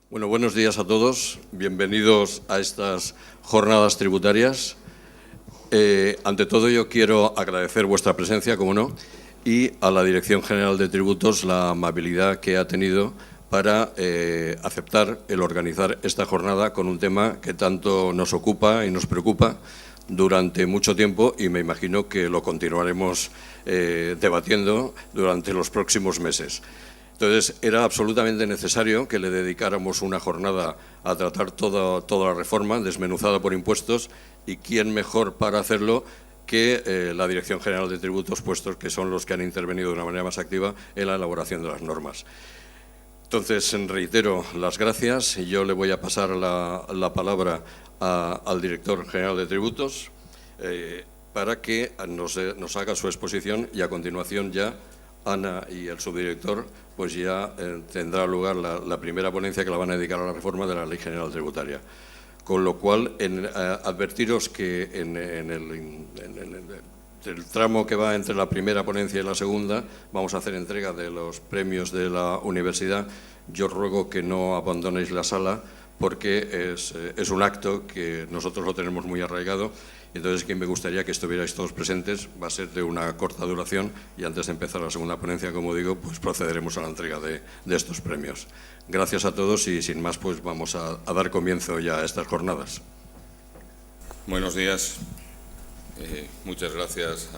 Bueno, buenos días a todos. Bienvenidos a estas jornadas tributarias. Ante todo, yo quiero agradecer vuestra presencia, como no, y a la Dirección General de Tributos la amabilidad que ha tenido para aceptar el organizar esta jornada con un tema que tanto nos ocupa y nos preocupa durante mucho tiempo, y me imagino que lo continuaremos debatiendo durante los próximos meses. Entonces, era absolutamente necesario que le dedicáramos una jornada a tratar toda la reforma desmenuzada por impuestos, y quién mejor para hacerlo que la Dirección General de Tributos, puestos que son los que han intervenido de una manera más activa en la elaboración de las normas. Entonces, reitero las gracias y yo le voy a pasar la palabra al Director General de Tributos para que nos haga su exposición, y a continuación ya Ana y el subdirector pues ya tendrá lugar la primera ponencia, que la van a dedicar a la reforma de la Ley General Tributaria. Con lo cual, advertiros que en el tramo que va entre la primera ponencia y la segunda vamos a hacer entrega de los premios de la universidad. Yo ruego que no abandonéis la sala, porque es un acto que nosotros lo tenemos muy arraigado. Entonces, que me gustaría que estuvierais todos presentes. Va a ser de una corta duración, y antes de empezar la segunda ponencia, como digo, pues procederemos a la entrega de estos premios. Gracias a todos, y sin más, pues vamos a dar comienzo ya a estas jornadas. Buenos días. Muchas gracias,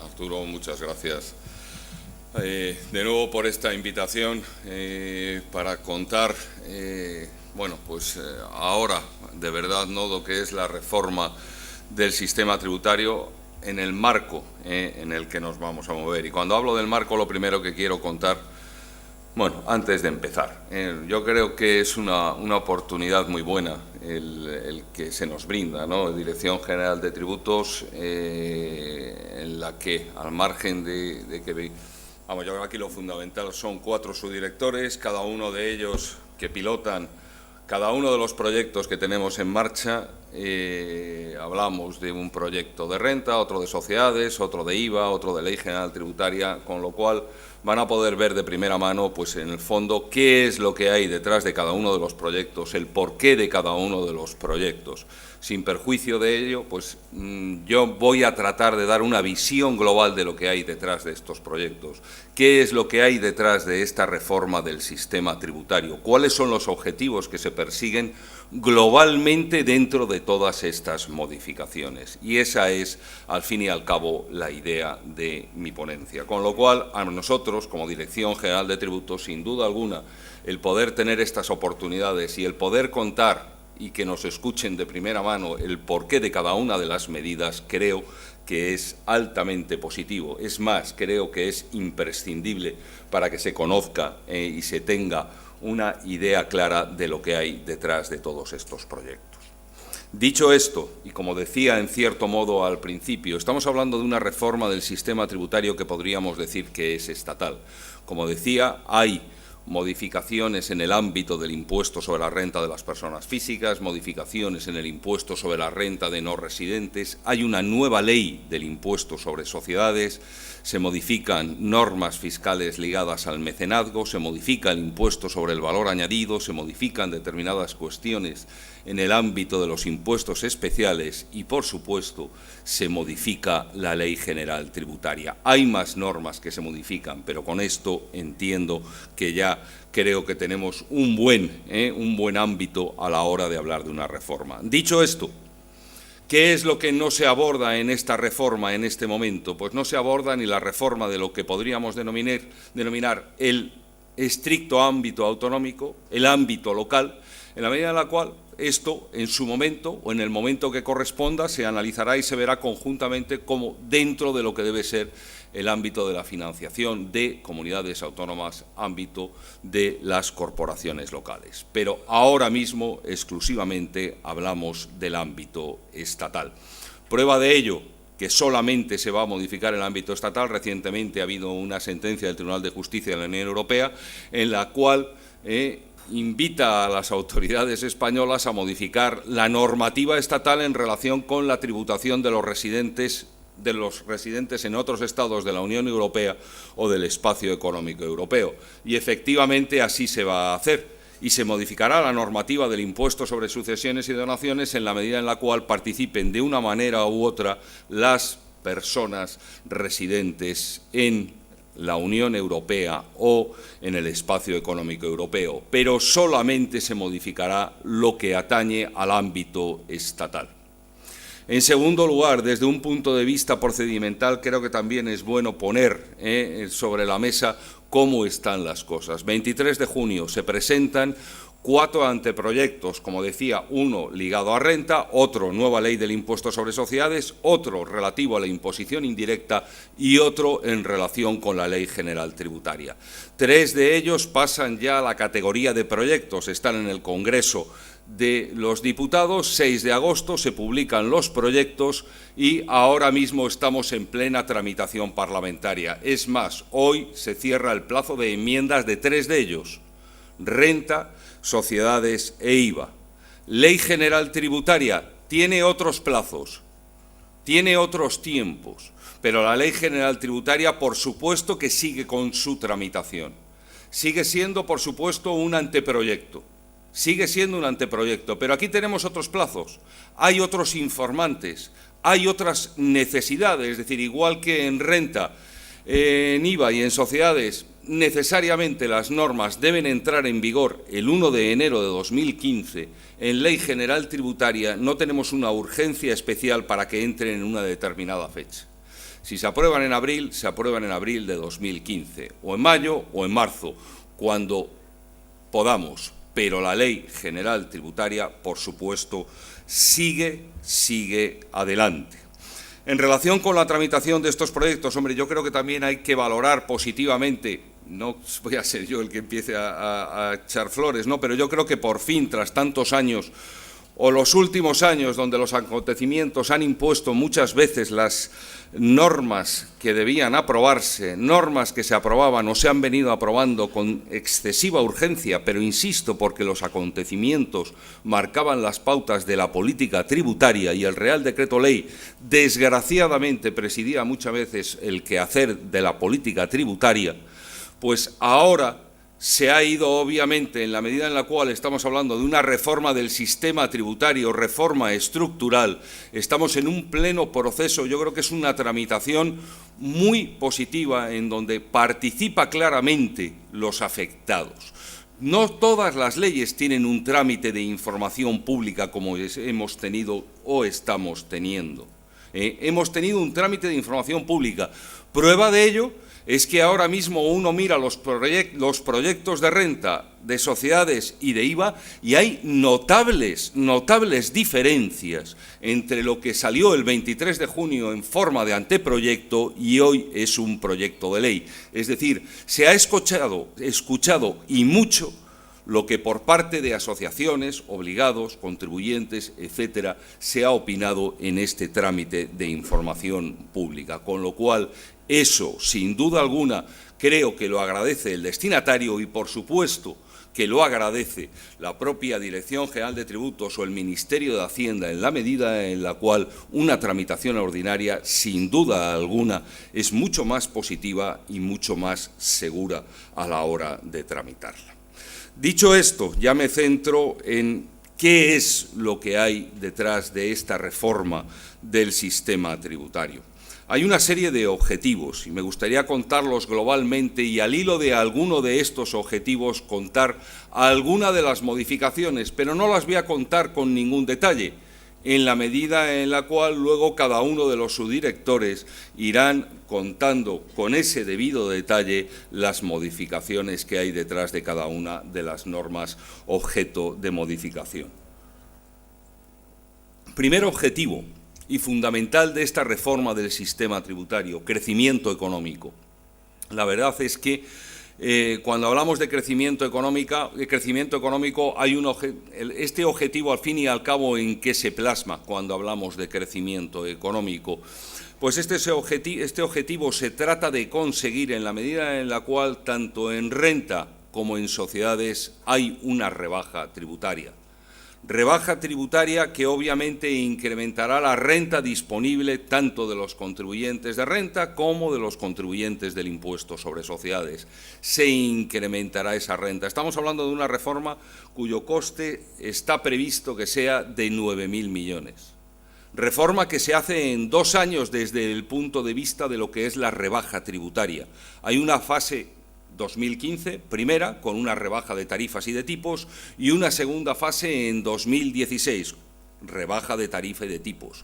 Arturo, muchas gracias de nuevo por esta invitación para contar, bueno, pues ahora de verdad no lo que es la reforma del sistema tributario en el marco en el que nos vamos a mover. Y cuando hablo del marco, lo primero que quiero contar, bueno, antes de empezar, yo creo que es una oportunidad muy buena el que se nos brinda, ¿no? Dirección General de Tributos, en la que, al margen de que, vamos, yo creo que aquí lo fundamental son 4 subdirectores, cada uno de ellos que pilotan cada uno de los proyectos que tenemos en marcha. Hablamos de un proyecto de renta, otro de sociedades, otro de IVA, otro de Ley General Tributaria, con lo cual van a poder ver de primera mano, pues en el fondo, qué es lo que hay detrás de cada uno de los proyectos, el porqué de cada uno de los proyectos. Sin perjuicio de ello, pues yo voy a tratar de dar una visión global de lo que hay detrás de estos proyectos. ¿Qué es lo que hay detrás de esta reforma del sistema tributario? ¿Cuáles son los objetivos que se persiguen globalmente dentro de todas estas modificaciones? Y esa es, al fin y al cabo, la idea de mi ponencia. Con lo cual, a nosotros, como Dirección General de Tributos, sin duda alguna, el poder tener estas oportunidades y el poder contar y que nos escuchen de primera mano el porqué de cada una de las medidas, creo que es altamente positivo. Es más, creo que es imprescindible para que se conozca y se tenga una idea clara de lo que hay detrás de todos estos proyectos. Dicho esto, y como decía en cierto modo al principio, estamos hablando de una reforma del sistema tributario que podríamos decir que es estatal. Como decía, hay modificaciones en el ámbito del impuesto sobre la renta de las personas físicas, modificaciones en el impuesto sobre la renta de no residentes, hay una nueva ley del impuesto sobre sociedades, se modifican normas fiscales ligadas al mecenazgo, se modifica el impuesto sobre el valor añadido, se modifican determinadas cuestiones en el ámbito de los impuestos especiales y, por supuesto, se modifica la Ley General Tributaria. Hay más normas que se modifican, pero con esto entiendo que ya creo que tenemos un buen ámbito a la hora de hablar de una reforma. Dicho esto, ¿qué es lo que no se aborda en esta reforma en este momento? Pues no se aborda ni la reforma de lo que podríamos denominar el estricto ámbito autonómico, el ámbito local, en la medida en la cual esto, en su momento o en el momento que corresponda, se analizará y se verá conjuntamente como dentro de lo que debe ser el ámbito de la financiación de comunidades autónomas, ámbito de las corporaciones locales. Pero ahora mismo exclusivamente hablamos del ámbito estatal. Prueba de ello, que solamente se va a modificar el ámbito estatal. Recientemente ha habido una sentencia del Tribunal de Justicia de la Unión Europea en la cual invita a las autoridades españolas a modificar la normativa estatal en relación con la tributación de los residentes en otros estados de la Unión Europea o del espacio económico europeo. Y efectivamente así se va a hacer. y se modificará la normativa del impuesto sobre sucesiones y donaciones en la medida en la cual participen de una manera u otra las personas residentes en la Unión Europea o en el espacio económico europeo, pero solamente se modificará lo que atañe al ámbito estatal. En segundo lugar, desde un punto de vista procedimental, creo que también es bueno poner sobre la mesa cómo están las cosas. 23 de junio se presentan 4 anteproyectos, como decía, uno ligado a renta, otro nueva ley del impuesto sobre sociedades, otro relativo a la imposición indirecta y otro en relación con la Ley General Tributaria. 3 de ellos pasan ya a la categoría de proyectos, están en el Congreso de los Diputados. 6 de agosto se publican los proyectos y ahora mismo estamos en plena tramitación parlamentaria. Es más, hoy se cierra el plazo de enmiendas de 3 de ellos: renta, sociedades e IVA. Ley General Tributaria tiene otros plazos, tiene otros tiempos, pero la Ley General Tributaria, por supuesto, que sigue con su tramitación. Sigue siendo, por supuesto, un anteproyecto. Sigue siendo un anteproyecto, pero aquí tenemos otros plazos, hay otros informantes, hay otras necesidades, es decir, igual que en renta, en IVA y en sociedades, necesariamente las normas deben entrar en vigor el 1 de enero de 2015, en Ley General Tributaria no tenemos una urgencia especial para que entren en una determinada fecha. Si se aprueban en abril, se aprueban en abril de 2015, o en mayo o en marzo, cuando podamos. Pero la Ley General Tributaria, por supuesto, sigue adelante. En relación con la tramitación de estos proyectos, hombre, yo creo que también hay que valorar positivamente, no voy a ser yo el que empiece a echar flores, no, pero yo creo que por fin, tras tantos años, o los últimos años donde los acontecimientos han impuesto muchas veces las normas que debían aprobarse, normas que se aprobaban o se han venido aprobando con excesiva urgencia, pero insisto, porque los acontecimientos marcaban las pautas de la política tributaria y el Real Decreto Ley, desgraciadamente, presidía muchas veces el quehacer de la política tributaria, pues ahora se ha ido, obviamente, en la medida en la cual estamos hablando de una reforma del sistema tributario, reforma estructural, estamos en un pleno proceso. Yo creo que es una tramitación muy positiva en donde participa claramente los afectados. No todas las leyes tienen un trámite de información pública como hemos tenido o estamos teniendo. Hemos tenido un trámite de información pública. Prueba de ello es que ahora mismo uno mira los proyectos de renta, de sociedades y de IVA y hay notables diferencias entre lo que salió el 23 de junio en forma de anteproyecto y hoy es un proyecto de ley. Es decir, se ha escuchado y mucho lo que por parte de asociaciones, obligados, contribuyentes, etcétera, se ha opinado en este trámite de información pública, con lo cual eso, sin duda alguna, creo que lo agradece el destinatario y, por supuesto, que lo agradece la propia Dirección General de Tributos o el Ministerio de Hacienda, en la medida en la cual una tramitación ordinaria, sin duda alguna, es mucho más positiva y mucho más segura a la hora de tramitarla. Dicho esto, ya me centro en qué es lo que hay detrás de esta reforma del sistema tributario. Hay una serie de objetivos y me gustaría contarlos globalmente y al hilo de alguno de estos objetivos contar alguna de las modificaciones, pero no las voy a contar con ningún detalle, en la medida en la cual luego cada uno de los subdirectores irán contando con ese debido detalle las modificaciones que hay detrás de cada una de las normas objeto de modificación. Primer objetivo y fundamental de esta reforma del sistema tributario: crecimiento económico. La verdad es que cuando hablamos de crecimiento económico hay este objetivo, al fin y al cabo, ¿en qué se plasma cuando hablamos de crecimiento económico? Pues este objetivo se trata de conseguir en la medida en la cual tanto en renta como en sociedades hay una rebaja tributaria. Rebaja tributaria que obviamente incrementará la renta disponible tanto de los contribuyentes de renta como de los contribuyentes del impuesto sobre sociedades. Se incrementará esa renta. Estamos hablando de una reforma cuyo coste está previsto que sea de 9.000 millones. Reforma que se hace en 2 años desde el punto de vista de lo que es la rebaja tributaria. Hay una fase 2015, primera, con una rebaja de tarifas y de tipos, y una segunda fase en 2016, rebaja de tarifa y de tipos.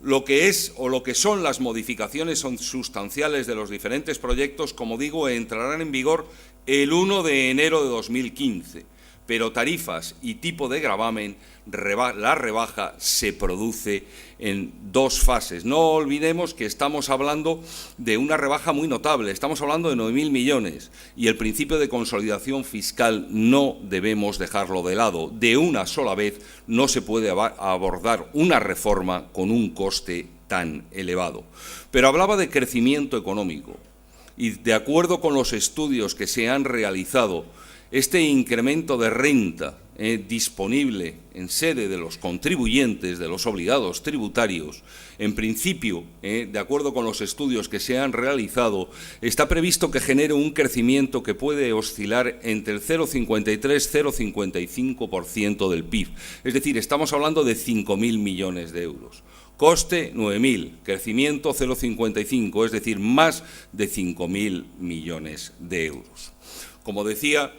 Lo que es o lo que son las modificaciones son sustanciales de los diferentes proyectos, como digo, entrarán en vigor el 1 de enero de 2015, pero tarifas y tipo de gravamen, la rebaja se produce en 2 fases. No olvidemos que estamos hablando de una rebaja muy notable, estamos hablando de 9.000 millones y el principio de consolidación fiscal no debemos dejarlo de lado. De una sola vez no se puede abordar una reforma con un coste tan elevado. Pero hablaba de crecimiento económico y de acuerdo con los estudios que se han realizado, este incremento de renta disponible en sede de los contribuyentes, de los obligados tributarios, en principio, de acuerdo con los estudios que se han realizado, está previsto que genere un crecimiento que puede oscilar entre el 0,53 y 0,55% del PIB. Es decir, estamos hablando de 5.000 millones de euros. Coste 9.000, crecimiento 0,55, es decir, más de 5.000 millones de euros. Como decía,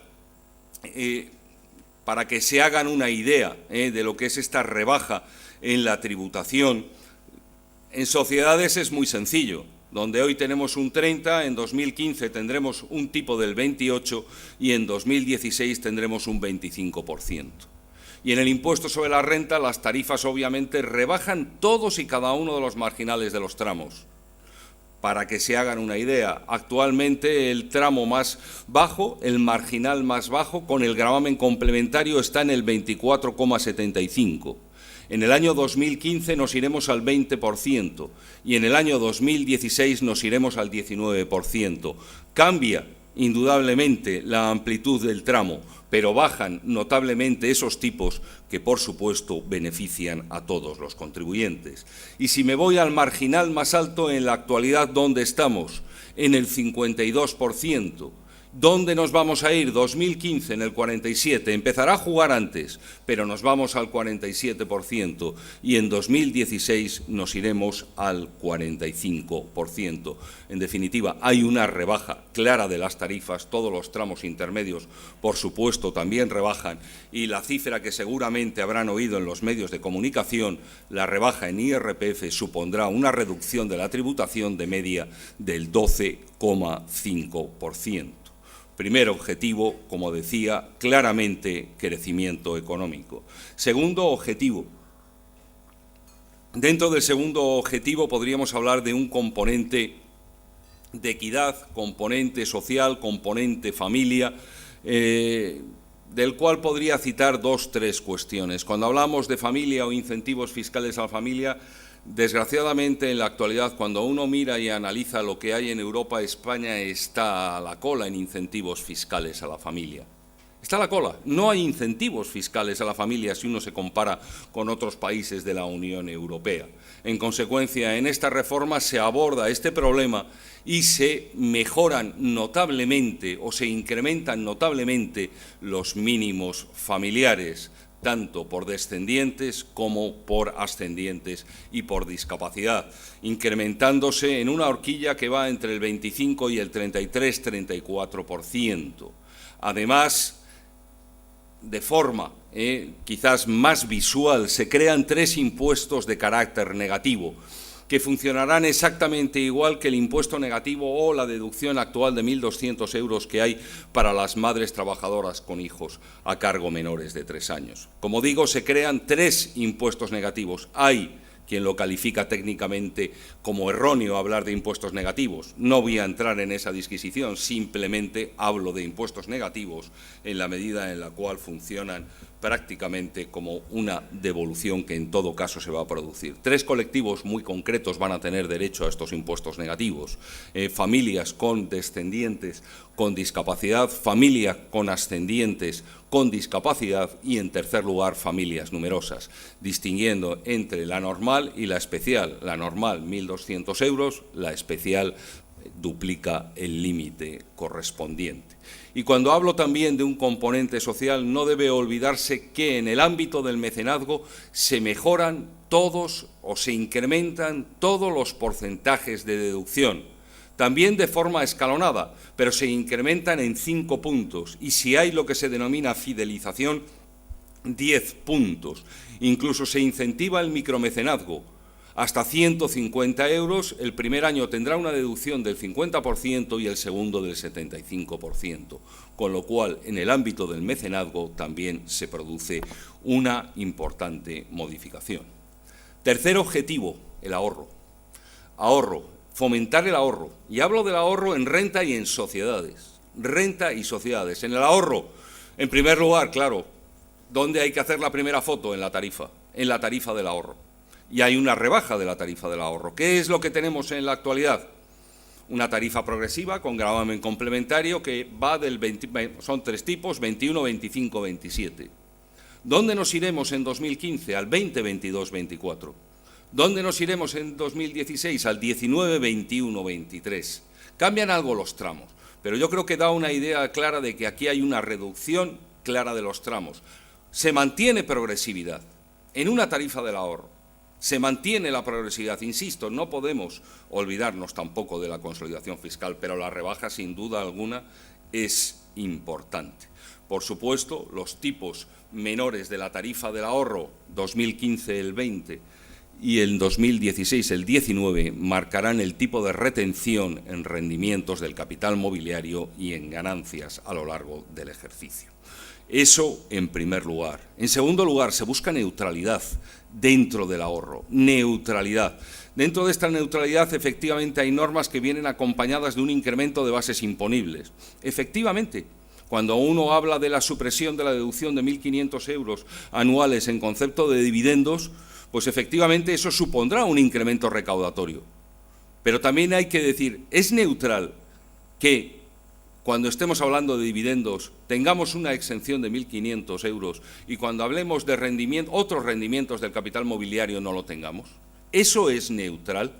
para que se hagan una idea de lo que es esta rebaja en la tributación, en sociedades es muy sencillo. Donde hoy tenemos un 30, en 2015 tendremos un tipo del 28 y en 2016 tendremos un 25%. Y en el impuesto sobre la renta las tarifas obviamente rebajan todos y cada uno de los marginales de los tramos. Para que se hagan una idea, actualmente el tramo más bajo, el marginal más bajo, con el gravamen complementario está en el 24,75. En el año 2015 nos iremos al 20% y en el año 2016 nos iremos al 19%. Cambia indudablemente la amplitud del tramo, pero bajan notablemente esos tipos que, por supuesto, benefician a todos los contribuyentes. Y si me voy al marginal más alto, en la actualidad, ¿dónde estamos? En el 52%. ¿Dónde nos vamos a ir? 2015 en el 47%. Empezará a jugar antes, pero nos vamos al 47% y en 2016 nos iremos al 45%. En definitiva, hay una rebaja clara de las tarifas, todos los tramos intermedios, por supuesto, también rebajan y la cifra que seguramente habrán oído en los medios de comunicación, la rebaja en IRPF supondrá una reducción de la tributación de media del 12,5%. Primer objetivo, como decía, claramente crecimiento económico. Segundo objetivo. Dentro del segundo objetivo podríamos hablar de un componente de equidad, componente social, componente familia, del cual podría citar 2 o 3 cuestiones. Cuando hablamos de familia o incentivos fiscales a la familia, desgraciadamente, en la actualidad, cuando uno mira y analiza lo que hay en Europa, España está a la cola en incentivos fiscales a la familia. Está a la cola. No hay incentivos fiscales a la familia si uno se compara con otros países de la Unión Europea. En consecuencia, en esta reforma se aborda este problema y se mejoran notablemente o se incrementan notablemente los mínimos familiares, tanto por descendientes como por ascendientes y por discapacidad, incrementándose en una horquilla que va entre el 25 y el 33-34%. Además, de forma quizás más visual, se crean 3 impuestos de carácter negativo, que funcionarán exactamente igual que el impuesto negativo o la deducción actual de 1.200 euros que hay para las madres trabajadoras con hijos a cargo menores de 3 años. Como digo, se crean 3 impuestos negativos. Hay quien lo califica técnicamente como erróneo hablar de impuestos negativos. No voy a entrar en esa disquisición, simplemente hablo de impuestos negativos en la medida en la cual funcionan prácticamente como una devolución que en todo caso se va a producir. 3 colectivos muy concretos van a tener derecho a estos impuestos negativos. Familias con descendientes con discapacidad, familias con ascendientes con discapacidad y, en tercer lugar, familias numerosas, distinguiendo entre la normal y la especial. La normal, 1.200 euros, la especial duplica el límite correspondiente. Y cuando hablo también de un componente social, no debe olvidarse que en el ámbito del mecenazgo se mejoran todos o se incrementan todos los porcentajes de deducción, también de forma escalonada, pero se incrementan en 5 puntos y si hay lo que se denomina fidelización, 10 puntos. Incluso se incentiva el micromecenazgo. Hasta 150 euros, el primer año tendrá una deducción del 50% y el segundo del 75%, con lo cual en el ámbito del mecenazgo también se produce una importante modificación. Tercer objetivo, el ahorro. Ahorro, fomentar el ahorro. Y hablo del ahorro en renta y en sociedades. Renta y sociedades. En el ahorro, en primer lugar, claro, ¿dónde hay que hacer la primera foto? En la tarifa del ahorro. Y hay una rebaja de la tarifa del ahorro. ¿Qué es lo que tenemos en la actualidad? Una tarifa progresiva con gravamen complementario que va del son 3 tipos, 21, 25, 27. ¿Dónde nos iremos en 2015? Al 20, 22, 24. ¿Dónde nos iremos en 2016? Al 19, 21, 23. Cambian algo los tramos, pero yo creo que da una idea clara de que aquí hay una reducción clara de los tramos. Se mantiene progresividad en una tarifa del ahorro. Se mantiene la progresividad, insisto, no podemos olvidarnos tampoco de la consolidación fiscal, pero la rebaja, sin duda alguna, es importante. Por supuesto, los tipos menores de la tarifa del ahorro, 2015 el 20 y el 2016 el 19, marcarán el tipo de retención en rendimientos del capital mobiliario y en ganancias a lo largo del ejercicio. Eso en primer lugar. En segundo lugar, se busca neutralidad dentro del ahorro, neutralidad. Dentro de esta neutralidad, efectivamente, hay normas que vienen acompañadas de un incremento de bases imponibles. Efectivamente, cuando uno habla de la supresión de la deducción de 1.500 euros anuales en concepto de dividendos, pues efectivamente eso supondrá un incremento recaudatorio. Pero también hay que decir, es neutral que cuando estemos hablando de dividendos, tengamos una exención de 1.500 euros y cuando hablemos de otros rendimientos del capital mobiliario no lo tengamos. ¿Eso es neutral?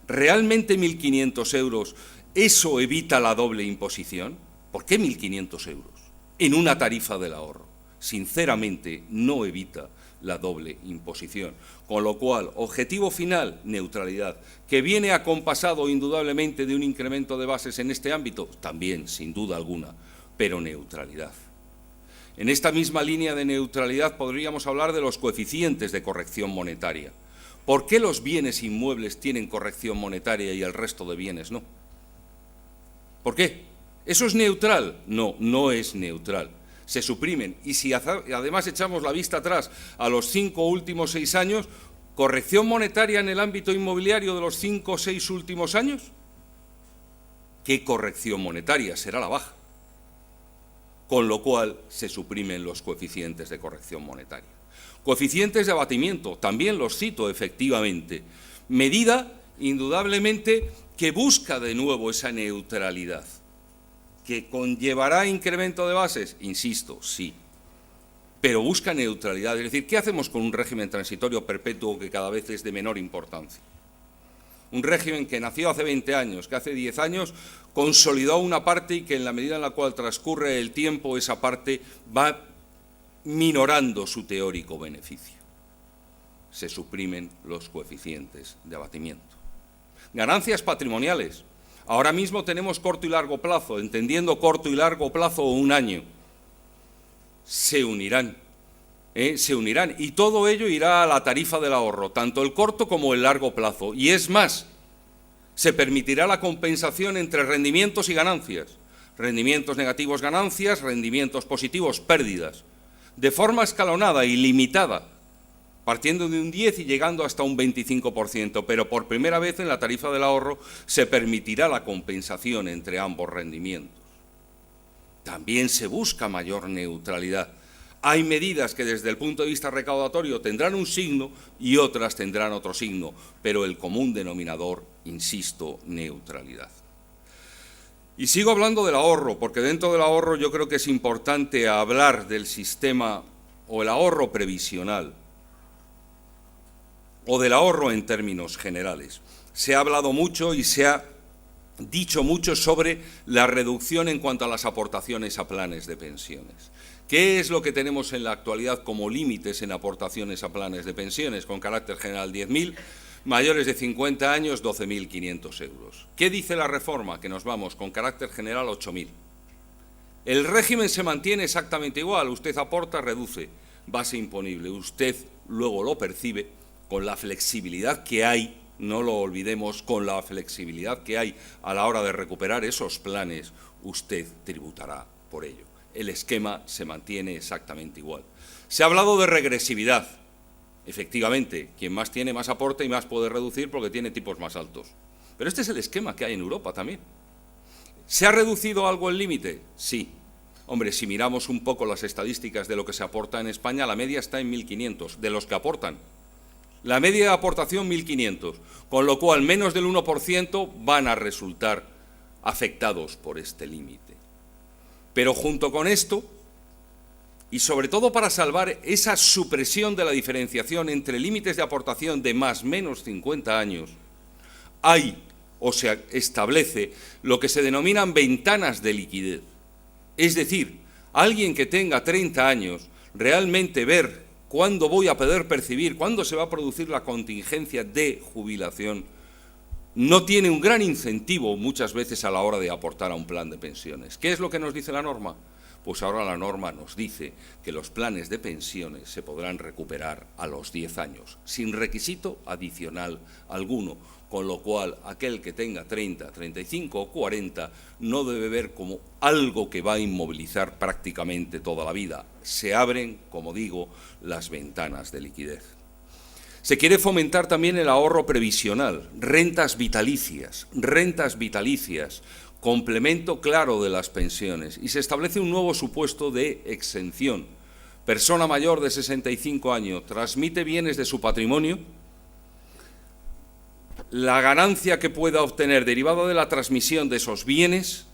¿Realmente 1.500 euros, eso evita la doble imposición? ¿Por qué 1.500 euros en una tarifa del ahorro? Sinceramente, no evita la doble imposición. Con lo cual, objetivo final, neutralidad, que viene acompasado indudablemente de un incremento de bases en este ámbito, también, sin duda alguna, pero neutralidad. En esta misma línea de neutralidad podríamos hablar de los coeficientes de corrección monetaria. ¿Por qué los bienes inmuebles tienen corrección monetaria y el resto de bienes no? ¿Por qué? ¿Eso es neutral? No, no es neutral. Se suprimen. Y si además echamos la vista atrás a los 5 últimos 6 años, ¿corrección monetaria en el ámbito inmobiliario de los 5 o 6 últimos años? ¿Qué corrección monetaria? Será la baja. Con lo cual se suprimen los coeficientes de corrección monetaria. Coeficientes de abatimiento, también los cito efectivamente. Medida, indudablemente, que busca de nuevo esa neutralidad. ¿Que conllevará incremento de bases? Insisto, sí, pero busca neutralidad. Es decir, ¿qué hacemos con un régimen transitorio perpetuo que cada vez es de menor importancia? Un régimen que nació hace 20 años, que hace 10 años consolidó una parte y que en la medida en la cual transcurre el tiempo, esa parte va minorando su teórico beneficio. Se suprimen los coeficientes de abatimiento. Ganancias patrimoniales. Ahora mismo tenemos corto y largo plazo, entendiendo corto y largo plazo o un año. Se unirán y todo ello irá a la tarifa del ahorro, tanto el corto como el largo plazo. Y es más, se permitirá la compensación entre rendimientos y ganancias. Rendimientos negativos, ganancias, rendimientos positivos, pérdidas. De forma escalonada y limitada, partiendo de un 10 y llegando hasta un 25%, pero por primera vez en la tarifa del ahorro se permitirá la compensación entre ambos rendimientos. También se busca mayor neutralidad. Hay medidas que desde el punto de vista recaudatorio tendrán un signo y otras tendrán otro signo, pero el común denominador, insisto, neutralidad. Y sigo hablando del ahorro, porque dentro del ahorro yo creo que es importante hablar del sistema o el ahorro previsional, o del ahorro en términos generales. Se ha hablado mucho y se ha dicho mucho sobre la reducción en cuanto a las aportaciones a planes de pensiones. ¿Qué es lo que tenemos en la actualidad como límites en aportaciones a planes de pensiones? Con carácter general 10.000, mayores de 50 años 12.500 euros. ¿Qué dice la reforma? Que nos vamos con carácter general 8.000. El régimen se mantiene exactamente igual, usted aporta, reduce, base imponible, usted luego lo percibe con la flexibilidad que hay, no lo olvidemos, con la flexibilidad que hay a la hora de recuperar esos planes, usted tributará por ello. El esquema se mantiene exactamente igual. Se ha hablado de regresividad. Efectivamente, quien más tiene, más aporta y más puede reducir porque tiene tipos más altos. Pero este es el esquema que hay en Europa también. ¿Se ha reducido algo el límite? Sí. Hombre, si miramos un poco las estadísticas de lo que se aporta en España, la media está en 1.500, de los que aportan. La media de aportación 1.500, con lo cual menos del 1% van a resultar afectados por este límite. Pero junto con esto, y sobre todo para salvar esa supresión de la diferenciación entre límites de aportación de más menos 50 años, hay o se establece lo que se denominan ventanas de liquidez. Es decir, alguien que tenga 30 años, realmente ver cuándo voy a poder percibir, cuándo se va a producir la contingencia de jubilación, no tiene un gran incentivo muchas veces a la hora de aportar a un plan de pensiones. ¿Qué es lo que nos dice la norma? Pues ahora la norma nos dice que los planes de pensiones se podrán recuperar a los 10 años, sin requisito adicional alguno, con lo cual aquel que tenga 30, 35 o 40 no debe ver como algo que va a inmovilizar prácticamente toda la vida. Se abren, como digo, las ventanas de liquidez. Se quiere fomentar también el ahorro previsional, rentas vitalicias, complemento claro de las pensiones, y se establece un nuevo supuesto de exención. Persona mayor de 65 años transmite bienes de su patrimonio, la ganancia que pueda obtener derivada de la transmisión de esos bienes,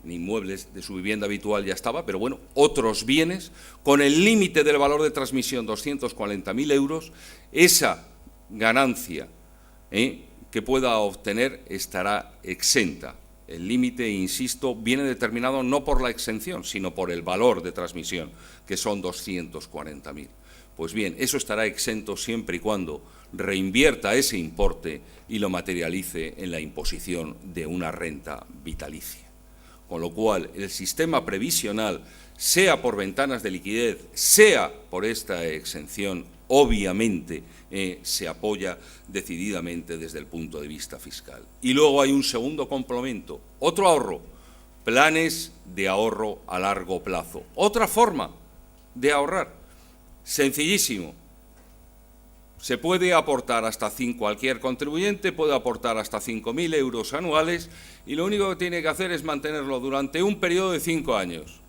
inmuebles de su vivienda habitual ya estaba, pero bueno, otros bienes, con el límite del valor de transmisión 240.000 euros, esa ganancia que pueda obtener estará exenta. El límite, insisto, viene determinado no por la exención, sino por el valor de transmisión, que son 240.000. Pues bien, eso estará exento siempre y cuando reinvierta ese importe y lo materialice en la imposición de una renta vitalicia. Con lo cual, el sistema previsional, sea por ventanas de liquidez, sea por esta exención, obviamente se apoya decididamente desde el punto de vista fiscal. Y luego hay un segundo complemento, otro ahorro, planes de ahorro a largo plazo. Otra forma de ahorrar, sencillísimo. Se puede aportar hasta cualquier contribuyente puede aportar hasta 5.000 euros anuales y lo único que tiene que hacer es mantenerlo durante un periodo de 5 años.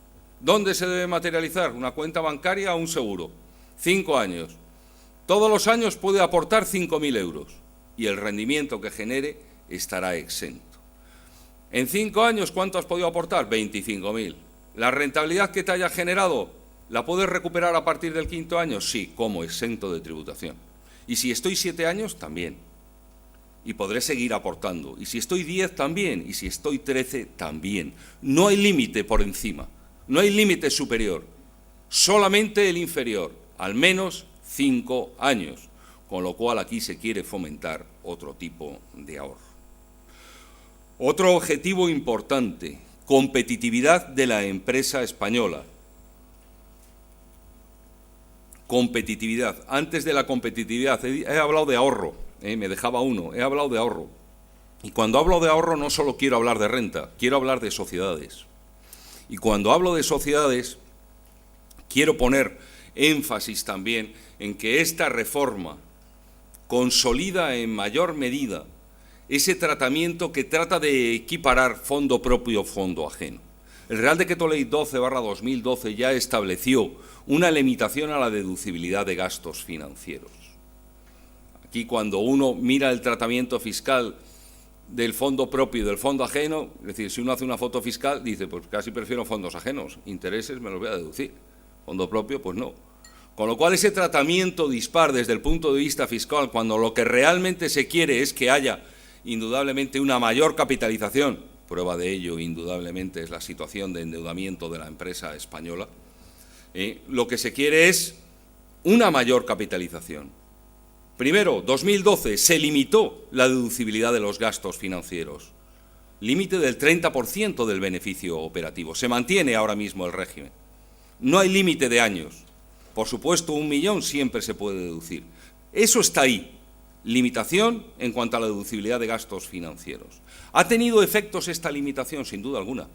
¿Dónde se debe materializar? ¿Una cuenta bancaria o un seguro? 5 años. Todos los años puede aportar 5.000 euros y el rendimiento que genere estará exento. En 5 años, ¿cuánto has podido aportar? 25.000. ¿La rentabilidad que te haya generado la puedes recuperar a partir del 5.º año? Sí, como exento de tributación. Y si estoy 7 años, también. Y podré seguir aportando. Y si estoy 10, también. Y si estoy 13, también. No hay límite por encima. No hay límite superior. Solamente el inferior. Al menos 5 años. Con lo cual aquí se quiere fomentar otro tipo de ahorro. Otro objetivo importante. Competitividad de la empresa española. Competitividad. Antes de la competitividad he hablado de ahorro, me dejaba uno, he hablado de ahorro. Y cuando hablo de ahorro no solo quiero hablar de renta, quiero hablar de sociedades. Y cuando hablo de sociedades, quiero poner énfasis también en que esta reforma consolida en mayor medida ese tratamiento que trata de equiparar fondo propio, fondo ajeno. El Real Decreto Ley 12/2012 ya estableció una limitación a la deducibilidad de gastos financieros. Aquí, cuando uno mira el tratamiento fiscal del fondo propio y del fondo ajeno, es decir, si uno hace una foto fiscal, dice, pues casi prefiero fondos ajenos, intereses me los voy a deducir, fondo propio, pues no. Con lo cual, ese tratamiento dispar desde el punto de vista fiscal, cuando lo que realmente se quiere es que haya indudablemente una mayor capitalización, prueba de ello indudablemente es la situación de endeudamiento de la empresa española, lo que se quiere es una mayor capitalización. Primero, 2012, se limitó la deducibilidad de los gastos financieros, límite del 30% del beneficio operativo. Se mantiene ahora mismo el régimen. No hay límite de años. Por supuesto, 1 millón siempre se puede deducir. Eso está ahí. Limitación en cuanto a la deducibilidad de gastos financieros. ¿Ha tenido efectos esta limitación? Sin duda alguna.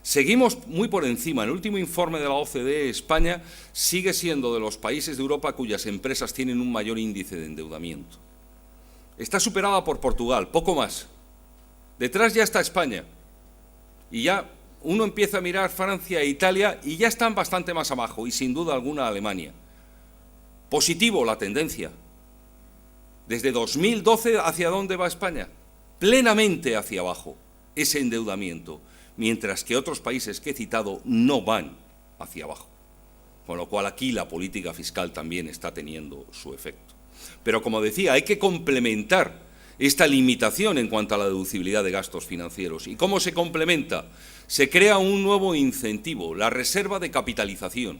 Seguimos muy por encima. En el último informe de la OCDE, España sigue siendo de los países de Europa cuyas empresas tienen un mayor índice de endeudamiento. Está superada por Portugal, poco más. Detrás ya está España. Y ya uno empieza a mirar Francia e Italia y ya están bastante más abajo, y sin duda alguna Alemania. Positivo la tendencia. Desde 2012, ¿hacia dónde va España? Plenamente hacia abajo, ese endeudamiento, mientras que otros países que he citado no van hacia abajo. Con lo cual aquí la política fiscal también está teniendo su efecto. Pero como decía, hay que complementar esta limitación en cuanto a la deducibilidad de gastos financieros. ¿Y cómo se complementa? Se crea un nuevo incentivo, la reserva de capitalización.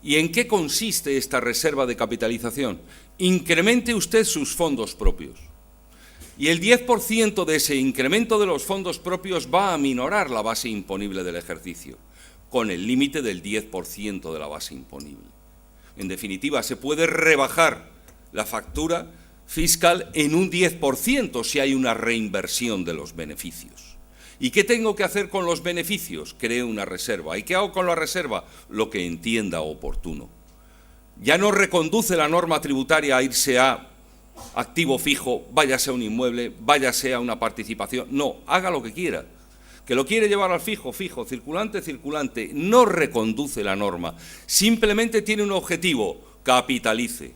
¿Y en qué consiste esta reserva de capitalización? Incremente usted sus fondos propios. Y el 10% de ese incremento de los fondos propios va a aminorar la base imponible del ejercicio, con el límite del 10% de la base imponible. En definitiva, se puede rebajar la factura fiscal en un 10% si hay una reinversión de los beneficios. ¿Y qué tengo que hacer con los beneficios? Creo una reserva. ¿Y qué hago con la reserva? Lo que entienda oportuno. Ya no reconduce la norma tributaria a irse a activo fijo, váyase a un inmueble, váyase a una participación. No, haga lo que quiera. Que lo quiere llevar al fijo, fijo, circulante, circulante. No reconduce la norma. Simplemente tiene un objetivo: capitalice,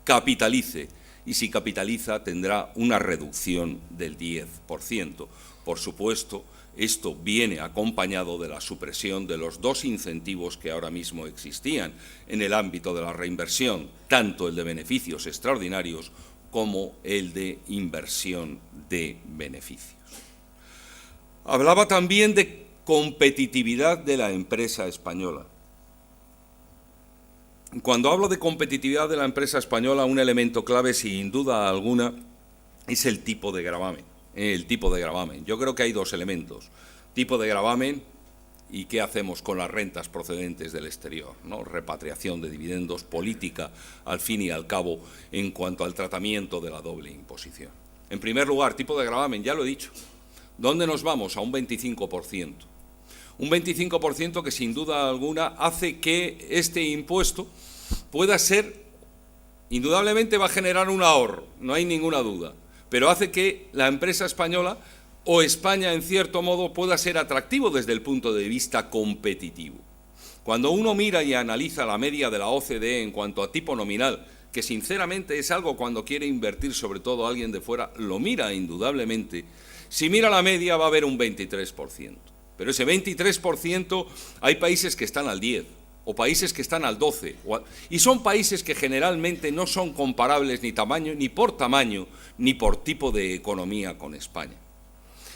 capitalice. Y si capitaliza tendrá una reducción del 10%. Por supuesto, esto viene acompañado de la supresión de los dos incentivos que ahora mismo existían en el ámbito de la reinversión, tanto el de beneficios extraordinarios como el de inversión de beneficios. Hablaba también de competitividad de la empresa española. Cuando hablo de competitividad de la empresa española, un elemento clave, sin duda alguna, es el tipo de gravamen. Yo creo que hay dos elementos: tipo de gravamen y qué hacemos con las rentas procedentes del exterior, ¿no? Repatriación de dividendos, política, al fin y al cabo, en cuanto al tratamiento de la doble imposición. En primer lugar, tipo de gravamen, ya lo he dicho. ¿Dónde nos vamos? A un 25%. Un 25% que sin duda alguna hace que este impuesto pueda ser, indudablemente va a generar un ahorro, no hay ninguna duda, pero hace que la empresa española o España, en cierto modo, pueda ser atractivo desde el punto de vista competitivo. Cuando uno mira y analiza la media de la OCDE en cuanto a tipo nominal, que sinceramente es algo cuando quiere invertir, sobre todo alguien de fuera, lo mira indudablemente, si mira la media va a haber un 23%. Pero ese 23% hay países que están al 10%, o países que están al 12%, y son países que generalmente no son comparables ni por tamaño, ni por tipo de economía con España.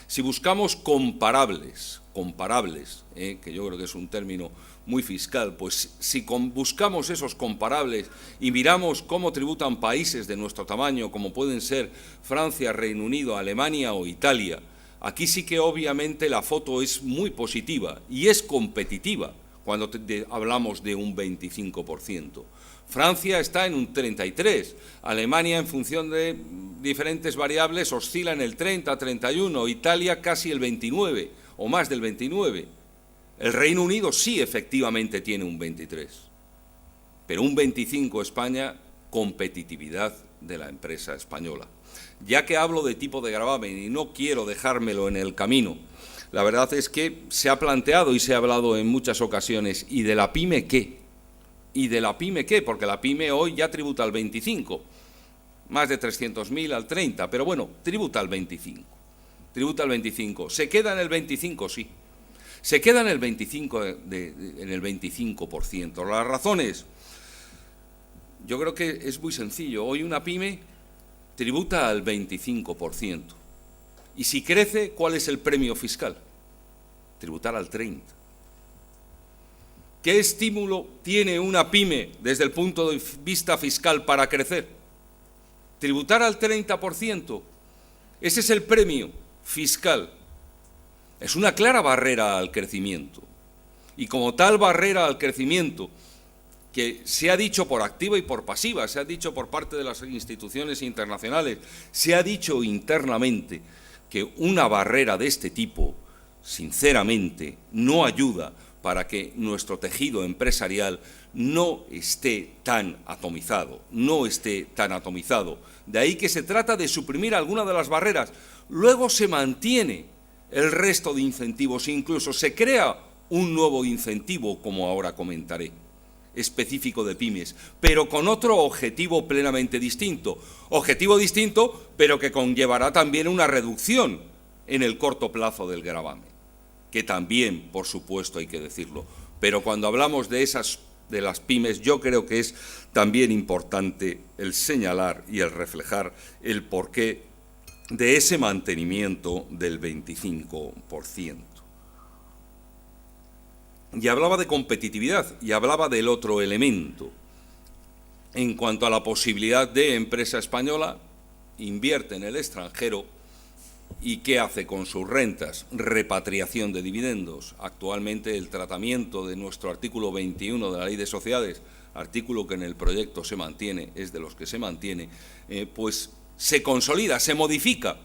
Si buscamos comparables, que yo creo que es un término muy fiscal, pues si buscamos esos comparables y miramos cómo tributan países de nuestro tamaño, como pueden ser Francia, Reino Unido, Alemania o Italia, aquí sí que obviamente la foto es muy positiva y es competitiva cuando hablamos de un 25%. Francia está en un 33%, Alemania en función de diferentes variables oscila en el 30, 31, Italia casi el 29 o más del 29. El Reino Unido sí efectivamente tiene un 23%, pero un 25% España, competitividad de la empresa española. Ya que hablo de tipo de gravamen y no quiero dejármelo en el camino, la verdad es que se ha planteado y se ha hablado en muchas ocasiones, ¿y de la pyme qué? ¿Y de la pyme qué? Porque la pyme hoy ya tributa al 25%, más de 300.000 al 30%, pero bueno, tributa al 25%. Tributa al 25%. ¿Se queda en el 25%? Sí. Se queda en el 25%. Las razones, yo creo que es muy sencillo. Hoy una pyme tributa al 25%. Y si crece, ¿cuál es el premio fiscal? Tributar al 30%. ¿Qué estímulo tiene una pyme desde el punto de vista fiscal para crecer? Tributar al 30%. Ese es el premio fiscal. Es una clara barrera al crecimiento. Y como tal barrera al crecimiento, que se ha dicho por activa y por pasiva, se ha dicho por parte de las instituciones internacionales, se ha dicho internamente que una barrera de este tipo, sinceramente, no ayuda para que nuestro tejido empresarial no esté tan atomizado, De ahí que se trata de suprimir alguna de las barreras. Luego se mantiene el resto de incentivos, incluso se crea un nuevo incentivo, como ahora comentaré, específico de pymes, pero con otro objetivo plenamente distinto. Objetivo distinto, pero que conllevará también una reducción en el corto plazo del gravamen, que también, por supuesto, hay que decirlo. Pero cuando hablamos de las pymes, yo creo que es también importante el señalar y el reflejar el porqué de ese mantenimiento del 25%. Y hablaba de competitividad y hablaba del otro elemento. En cuanto a la posibilidad de empresa española, invierte en el extranjero y ¿qué hace con sus rentas? Repatriación de dividendos. Actualmente el tratamiento de nuestro artículo 21 de la Ley de Sociedades, artículo que en el proyecto se mantiene, es de los que se mantiene, pues se consolida, se modifica,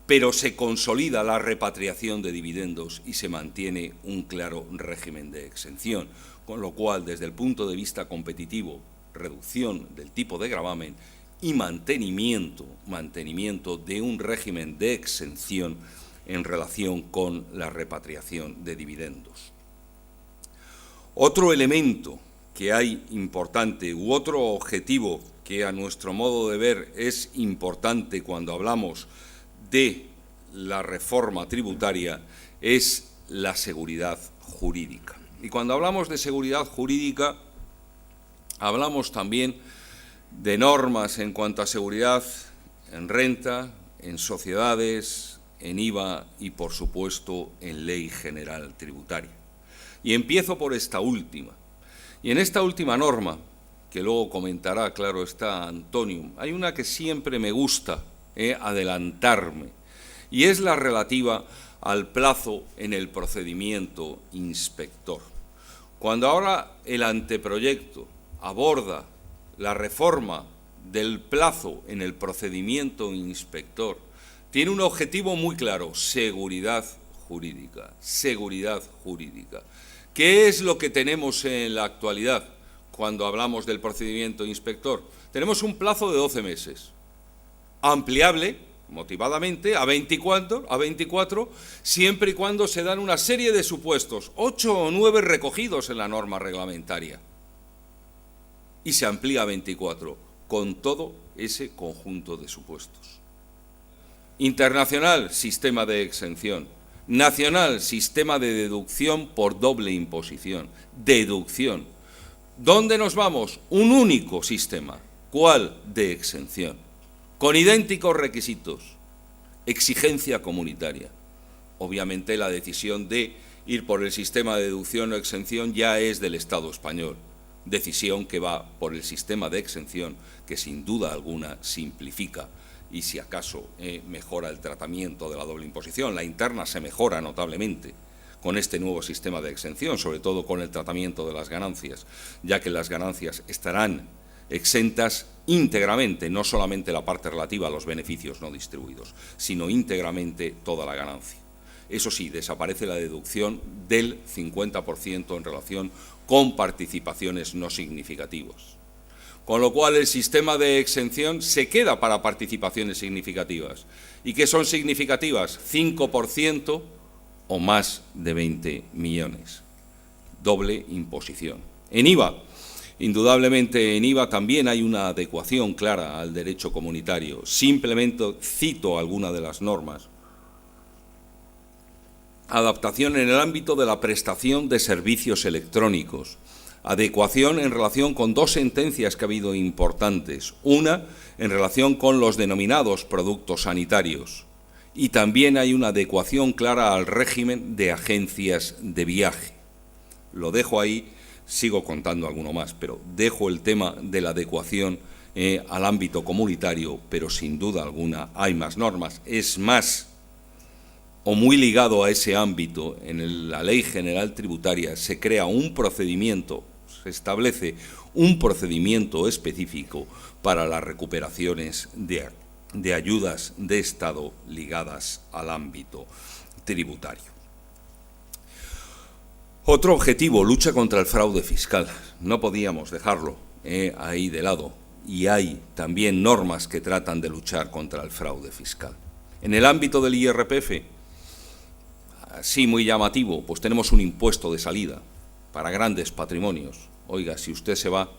pero se consolida la repatriación de dividendos y se mantiene un claro régimen de exención, con lo cual, desde el punto de vista competitivo, reducción del tipo de gravamen y mantenimiento de un régimen de exención en relación con la repatriación de dividendos. Otro elemento que hay importante u otro objetivo que a nuestro modo de ver es importante cuando hablamos de la reforma tributaria es la seguridad jurídica. Y cuando hablamos de seguridad jurídica, hablamos también de normas en cuanto a seguridad en renta, en sociedades, en IVA y, por supuesto, en Ley General Tributaria. Y empiezo por esta última. Y en esta última norma, que luego comentará, claro está, Antonio, hay una que siempre me gusta adelantarme, y es la relativa al plazo en el procedimiento inspector. Cuando ahora el anteproyecto aborda la reforma del plazo en el procedimiento inspector, tiene un objetivo muy claro: seguridad jurídica, seguridad jurídica. ¿Qué es lo que tenemos en la actualidad cuando hablamos del procedimiento inspector? Tenemos un plazo de 12 meses, ampliable motivadamente a 24, siempre y cuando se dan una serie de supuestos, 8 o 9 recogidos en la norma reglamentaria, y se amplía a 24, con todo ese conjunto de supuestos. Internacional, sistema de exención. Nacional, sistema de deducción por doble imposición. Deducción. ¿Dónde nos vamos? Un único sistema. ¿Cuál? De exención. Con idénticos requisitos. Exigencia comunitaria. Obviamente la decisión de ir por el sistema de deducción o exención ya es del Estado español. Decisión que va por el sistema de exención, que sin duda alguna simplifica y, si acaso, mejora el tratamiento de la doble imposición. La interna se mejora notablemente con este nuevo sistema de exención, sobre todo con el tratamiento de las ganancias, ya que las ganancias estarán exentas íntegramente, no solamente la parte relativa a los beneficios no distribuidos, sino íntegramente toda la ganancia. Eso sí, desaparece la deducción del 50% en relación con participaciones no significativas. con lo cual el sistema de exención se queda para participaciones significativas. ¿Y qué son significativas? 5% o más de 20 millones. Doble imposición. En IVA, indudablemente en IVA también hay una adecuación clara al derecho comunitario. Simplemente cito alguna de las normas. Adaptación en el ámbito de la prestación de servicios electrónicos. Adecuación en relación con dos sentencias que ha habido importantes. Una en relación con los denominados productos sanitarios. Y también hay una adecuación clara al régimen de agencias de viaje. Lo dejo ahí, sigo contando alguno más, pero dejo el tema de la adecuación al ámbito comunitario, pero sin duda alguna hay más normas. Es más, o muy ligado a ese ámbito, en la Ley General Tributaria se crea un procedimiento, se establece un procedimiento específico para las recuperaciones de ayudas de Estado ligadas al ámbito tributario. Otro objetivo, lucha contra el fraude fiscal. No podíamos dejarlo ahí de lado. Y hay también normas que tratan de luchar contra el fraude fiscal. En el ámbito del IRPF, así muy llamativo, pues tenemos un impuesto de salida para grandes patrimonios. Oiga, si usted se va,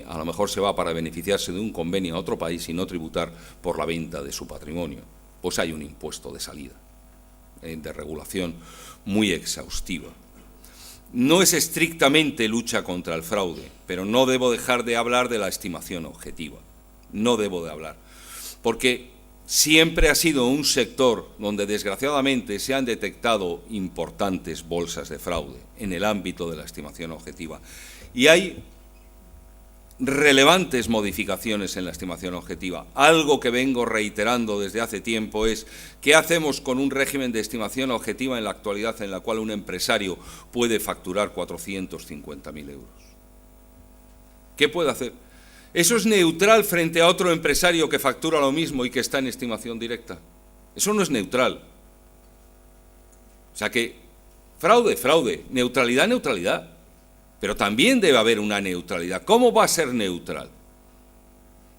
a lo mejor se va para beneficiarse de un convenio a otro país y no tributar por la venta de su patrimonio. Pues hay un impuesto de salida, de regulación muy exhaustiva. No es estrictamente lucha contra el fraude, pero no debo dejar de hablar de la estimación objetiva. No debo de hablar, porque siempre ha sido un sector donde desgraciadamente se han detectado importantes bolsas de fraude en el ámbito de la estimación objetiva. Y hay relevantes modificaciones en la estimación objetiva. Algo que vengo reiterando desde hace tiempo es ¿qué hacemos con un régimen de estimación objetiva en la actualidad en la cual un empresario puede facturar 450.000 euros? ¿Qué puede hacer? ¿Eso es neutral frente a otro empresario que factura lo mismo y que está en estimación directa? Eso no es neutral. O sea que fraude, fraude, neutralidad, neutralidad. Pero también debe haber una neutralidad. ¿Cómo va a ser neutral?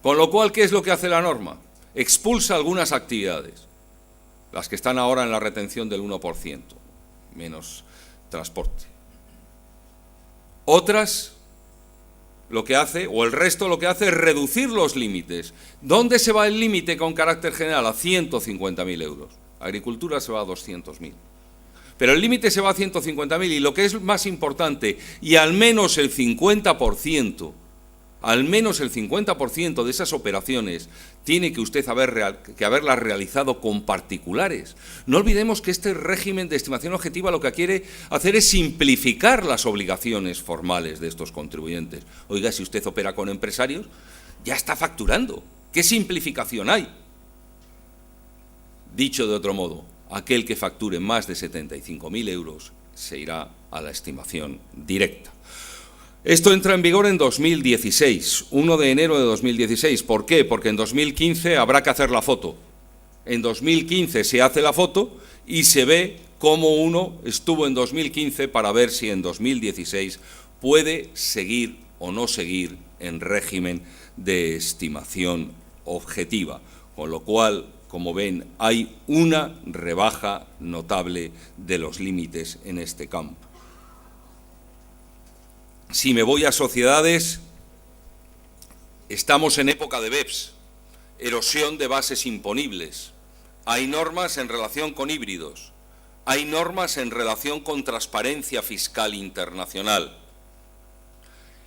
Con lo cual, ¿qué es lo que hace la norma? Expulsa algunas actividades, las que están ahora en la retención del 1%, menos transporte. Otras, lo que hace, o el resto lo que hace es reducir los límites. ¿Dónde se va el límite con carácter general? A 150.000 euros. Agricultura se va a 200.000. Pero el límite se va a 150.000 y lo que es más importante, y al menos el 50% de esas operaciones tiene que usted haberlas realizado con particulares. No olvidemos que este régimen de estimación objetiva lo que quiere hacer es simplificar las obligaciones formales de estos contribuyentes. Oiga, si usted opera con empresarios, ya está facturando. ¿Qué simplificación hay? Dicho de otro modo, aquel que facture más de 75.000 euros se irá a la estimación directa. Esto entra en vigor en 2016, 1 de enero de 2016. ¿Por qué? Porque en 2015 habrá que hacer la foto. En 2015 se hace la foto y se ve cómo uno estuvo en 2015 para ver si en 2016 puede seguir o no seguir en régimen de estimación objetiva. Con lo cual, como ven, hay una rebaja notable de los límites en este campo. Si me voy a sociedades, estamos en época de BEPS, erosión de bases imponibles. Hay normas en relación con híbridos, hay normas en relación con transparencia fiscal internacional.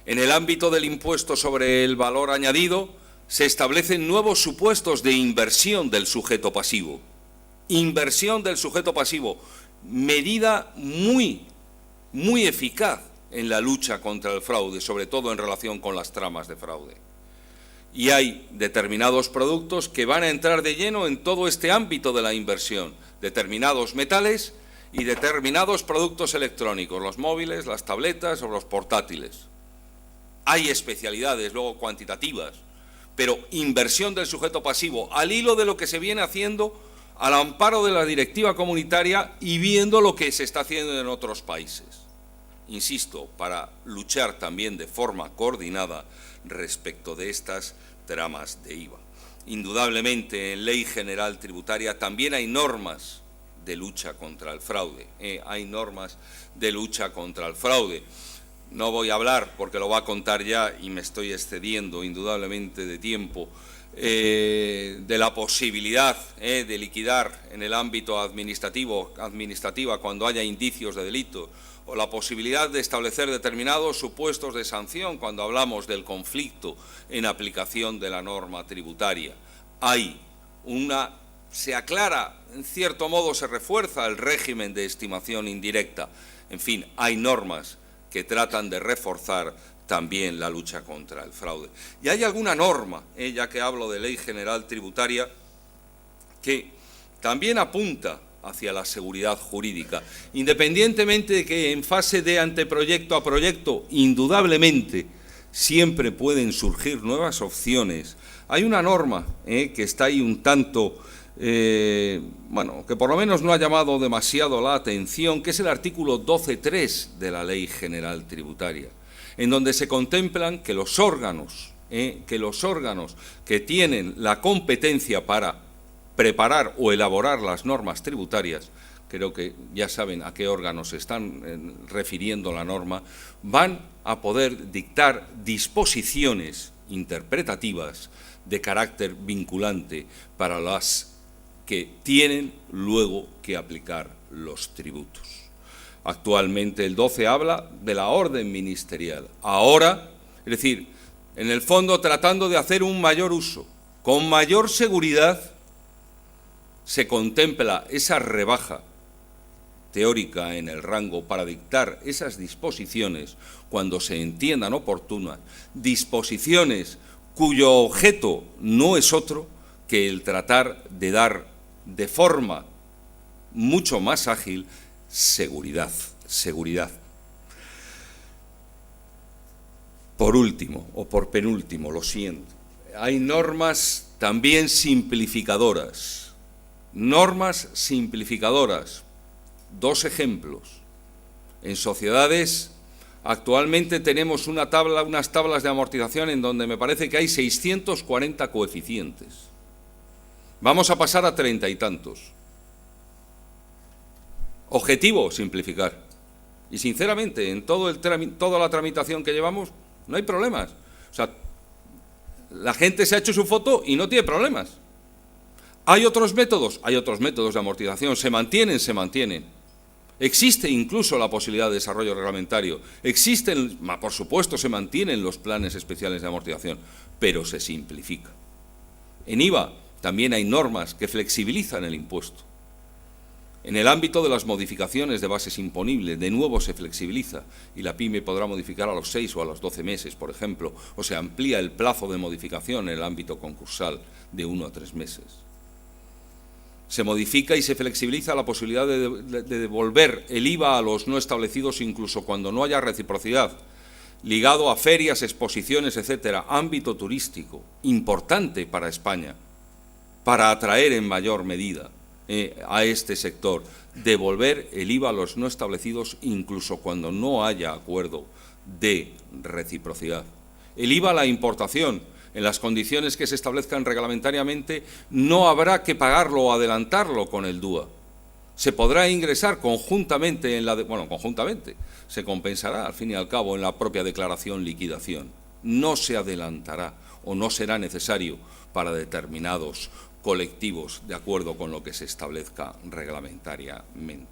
En el ámbito del impuesto sobre el valor añadido, se establecen nuevos supuestos de inversión del sujeto pasivo. Inversión del sujeto pasivo, medida muy eficaz en la lucha contra el fraude, sobre todo en relación con las tramas de fraude. Y hay determinados productos que van a entrar de lleno en todo este ámbito de la inversión, determinados metales y determinados productos electrónicos, los móviles, las tabletas o los portátiles. Hay especialidades luego cuantitativas, pero inversión del sujeto pasivo, al hilo de lo que se viene haciendo al amparo de la directiva comunitaria y viendo lo que se está haciendo en otros países. insisto, para luchar también de forma coordinada respecto de estas tramas de IVA. Indudablemente, en Ley General Tributaria también hay normas de lucha contra el fraude. Hay normas de lucha contra el fraude. No voy a hablar, porque lo va a contar ya y me estoy excediendo indudablemente de tiempo, de la posibilidad de liquidar en el ámbito administrativa cuando haya indicios de delito, o la posibilidad de establecer determinados supuestos de sanción cuando hablamos del conflicto en aplicación de la norma tributaria. Se aclara, en cierto modo se refuerza el régimen de estimación indirecta. En fin, hay normas que tratan de reforzar también la lucha contra el fraude. Y hay alguna norma, ya que hablo de Ley General Tributaria, que también apunta hacia la seguridad jurídica, independientemente de que en fase de anteproyecto a proyecto, indudablemente, siempre pueden surgir nuevas opciones. Hay una norma que está ahí un tanto, que por lo menos no ha llamado demasiado la atención, que es el artículo 12.3 de la Ley General Tributaria, en donde se contemplan que los órganos que tienen la competencia para preparar o elaborar las normas tributarias, creo que ya saben a qué órganos se están refiriendo la norma, van a poder dictar disposiciones interpretativas de carácter vinculante para las que tienen luego que aplicar los tributos. Actualmente el 12 habla de la orden ministerial. Ahora, es decir, en el fondo tratando de hacer un mayor uso, con mayor seguridad, se contempla esa rebaja teórica en el rango para dictar esas disposiciones cuando se entiendan oportunas, disposiciones cuyo objeto no es otro que el tratar de dar de forma mucho más ágil seguridad. Por último, o por penúltimo, lo siento, hay normas también simplificadoras. Normas simplificadoras. Dos ejemplos. En sociedades, actualmente tenemos unas tablas de amortización en donde me parece que hay 640 coeficientes. Vamos a pasar a 30 y tantos. Objetivo, simplificar. Y sinceramente, en toda la tramitación que llevamos, no hay problemas. O sea, la gente se ha hecho su foto y no tiene problemas. ¿Hay otros métodos? Hay otros métodos de amortización. ¿Se mantienen? Existe incluso la posibilidad de desarrollo reglamentario. Por supuesto, se mantienen los planes especiales de amortización, pero se simplifica. En IVA también hay normas que flexibilizan el impuesto. En el ámbito de las modificaciones de bases imponibles, de nuevo se flexibiliza y la PYME podrá modificar a los 6 o a los 12 meses, por ejemplo, o se amplía el plazo de modificación en el ámbito concursal de 1 a 3 meses. Se modifica y se flexibiliza la posibilidad de devolver el IVA a los no establecidos incluso cuando no haya reciprocidad, ligado a ferias, exposiciones, etcétera. Ámbito turístico, importante para España, para atraer en mayor medida a este sector, devolver el IVA a los no establecidos incluso cuando no haya acuerdo de reciprocidad. El IVA a la importación, en las condiciones que se establezcan reglamentariamente, no habrá que pagarlo o adelantarlo con el DUA. Se podrá ingresar conjuntamente conjuntamente, se compensará al fin y al cabo en la propia declaración liquidación. No se adelantará o no será necesario para determinados colectivos de acuerdo con lo que se establezca reglamentariamente.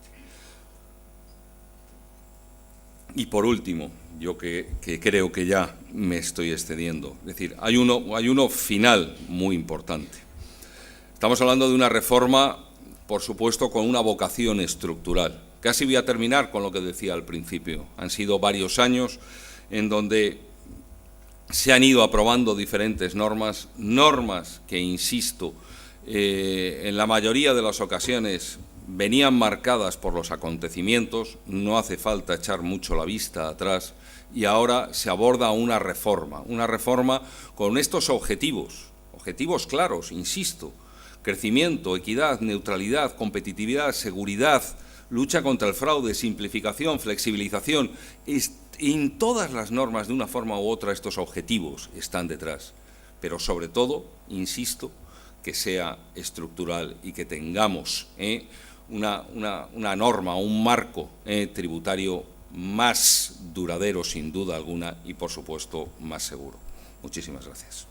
Y por último, yo que creo que ya me estoy excediendo, es decir, hay uno final muy importante. Estamos hablando de una reforma, por supuesto, con una vocación estructural. Casi voy a terminar con lo que decía al principio. Han sido varios años en donde se han ido aprobando diferentes normas que, insisto, en la mayoría de las ocasiones venían marcadas por los acontecimientos, no hace falta echar mucho la vista atrás, y ahora se aborda una reforma con estos objetivos claros, insisto: crecimiento, equidad, neutralidad, competitividad, seguridad, lucha contra el fraude, simplificación, flexibilización. En todas las normas, de una forma u otra, estos objetivos están detrás. Pero sobre todo, insisto, que sea estructural y que tengamos una norma, un marco tributario más duradero, sin duda alguna, y, por supuesto, más seguro. Muchísimas gracias.